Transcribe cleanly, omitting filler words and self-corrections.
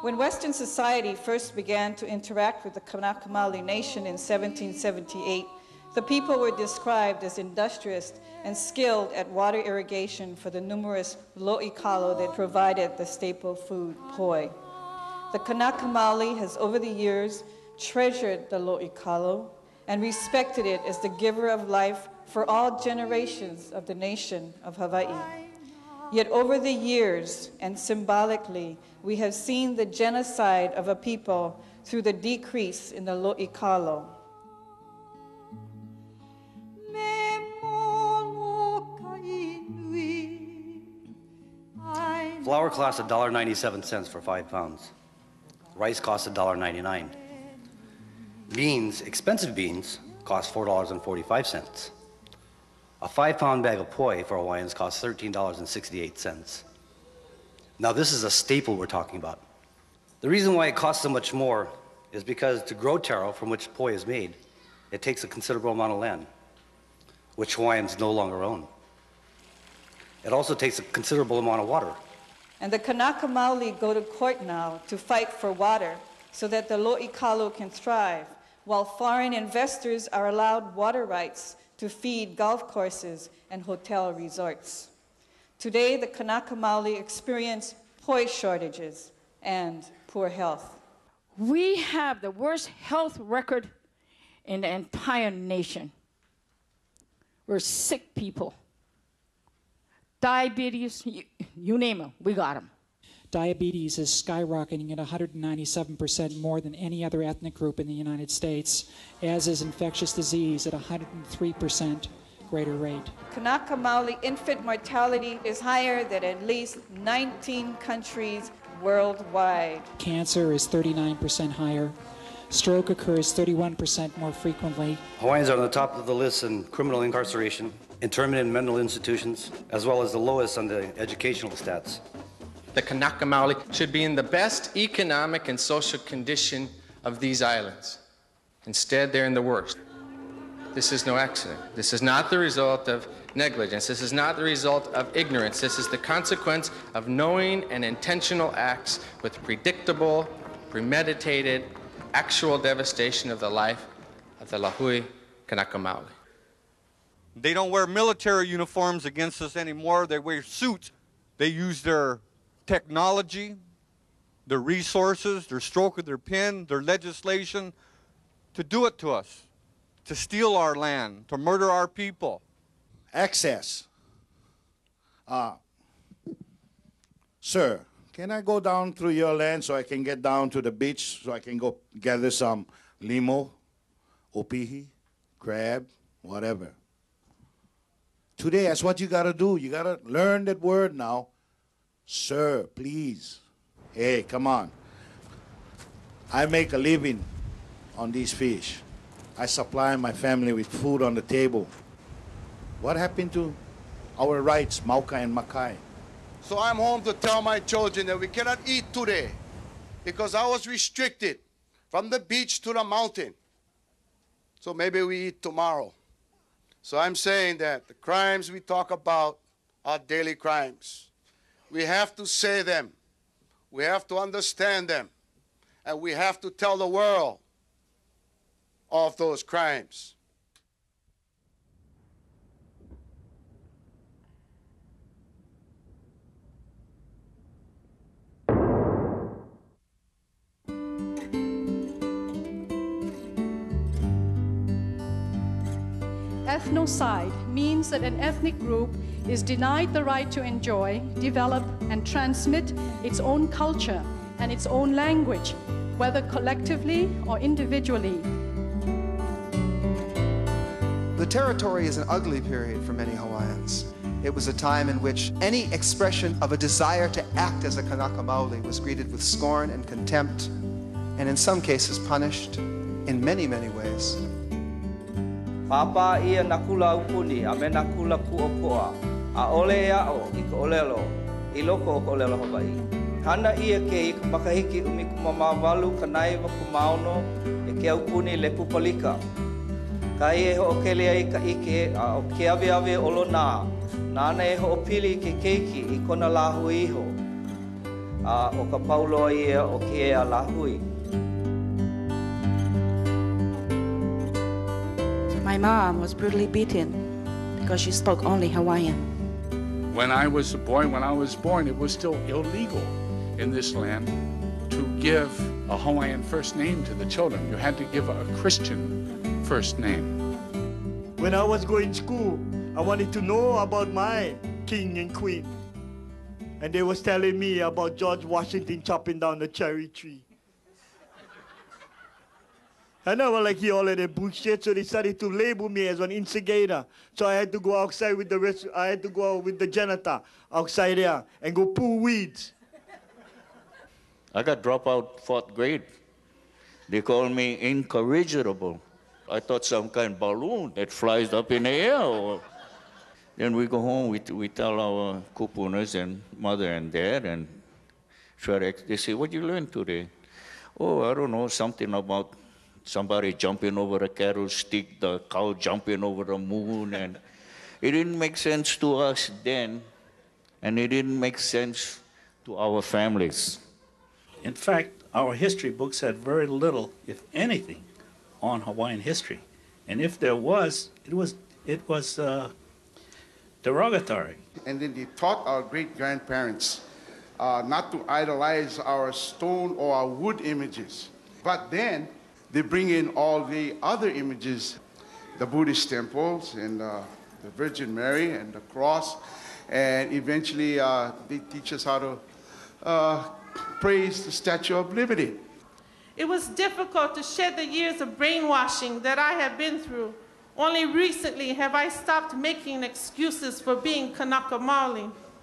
When Western society first began to interact with the Kanaka Maoli nation in 1778, the people were described as industrious and skilled at water irrigation for the numerous lo'ikalo that provided the staple food, poi. The Kanaka Maoli has over the years treasured the lo'ikalo and respected it as the giver of life for all generations of the nation of Hawaii. Yet over the years, and symbolically, we have seen the genocide of a people through the decrease in the lo'ikalo. Flour costs $1.97 for 5 pounds. Rice costs $1.99. Beans, expensive beans, cost $4.45. A 5-pound bag of poi for Hawaiians costs $13.68. Now this is a staple we're talking about. The reason why it costs so much more is because to grow taro from which poi is made, it takes a considerable amount of land, which Hawaiians no longer own. It also takes a considerable amount of water. And the Kanaka Maoli go to court now to fight for water so that the lo'ikalo can thrive, while foreign investors are allowed water rights to feed golf courses and hotel resorts. Today, the Kanaka Maoli experience poi shortages and poor health. We have the worst health record in the entire nation. We're sick people. Diabetes, you name them, we got them. Diabetes is skyrocketing at 197% more than any other ethnic group in the United States, as is infectious disease at 103% greater rate. Kanaka Maoli infant mortality is higher than at least 19 countries worldwide. Cancer is 39% higher. Stroke occurs 31% more frequently. Hawaiians are on the top of the list in criminal incarceration, internment in mental institutions, as well as the lowest on the educational stats. The Kanaka Maoli should be in the best economic and social condition of these islands. Instead, they're in the worst. This is no accident. This is not the result of negligence. This is not the result of ignorance. This is the consequence of knowing and intentional acts with predictable, premeditated, actual devastation of the life of the Lahui Kanaka Maoli. They don't wear military uniforms against us anymore. They wear suits. They use their technology, their resources, their stroke of their pen, their legislation to do it to us, to steal our land, to murder our people. Access. Sir, can I go down through your land so I can get down to the beach so I can go gather some limo, opihi, crab, whatever? Today, that's what you got to do. You got to learn that word now. Sir, please. Hey, come on. I make a living on these fish. I supply my family with food on the table. What happened to our rights, Maka and Maka? So I'm home to tell my children that we cannot eat today because I was restricted from the beach to the mountain. So maybe we eat tomorrow. So I'm saying that the crimes we talk about are daily crimes. We have to say them. We have to understand them. And we have to tell the world of those crimes. Ethnocide means that an ethnic group is denied the right to enjoy, develop, and transmit its own culture and its own language, whether collectively or individually. The territory is an ugly period for many Hawaiians. It was a time in which any expression of a desire to act as a Kanaka Maoli was greeted with scorn and contempt. and in some cases punished in many, many ways. Papa ia nakula upuni, a me nakula kuokoa, a ole ao I ka olelo, I loko o ka olelo Hawai'i. Hana ia ke I ka makahiki umikumamawalu ka naiwa kumaono e ke upuni le pupalika. Ka e ho o kele ai ka ike a o ke ave olo nā. Nāna e ho o pili ke keiki I kona lahui iho. A o ka paulo ia o ke ea lahui. My mom was brutally beaten because she spoke only Hawaiian. When I was born, it was still illegal in this land to give a Hawaiian first name to the children. You had to give a Christian first name. When I was going to school, I wanted to know about my king and queen. And they was telling me about George Washington chopping down the cherry tree. And I was like, he all of that bullshit, so they started to label me as an instigator. So I had to go outside with the rest, I had to go with the janitor outside there and go pull weeds. I got dropped out 4th grade. They called me incorrigible. I thought some kind of balloon that flies up in the air. Then we go home, we tell our kupunas and mother and dad, and they say, what did you learn today? Oh, I don't know, something about somebody jumping over a carol stick, the cow jumping over the moon, and it didn't make sense to us then, and it didn't make sense to our families. In fact, our history books had very little, if anything, on Hawaiian history. And if there was, it was derogatory. And then they taught our great-grandparents not to idolize our stone or our wood images. But then they bring in all the other images, the Buddhist temples and the Virgin Mary and the cross, and eventually they teach us how to praise the Statue of Liberty. It was difficult to shed the years of brainwashing that I have been through. Only recently have I stopped making excuses for being Kanaka Maoli.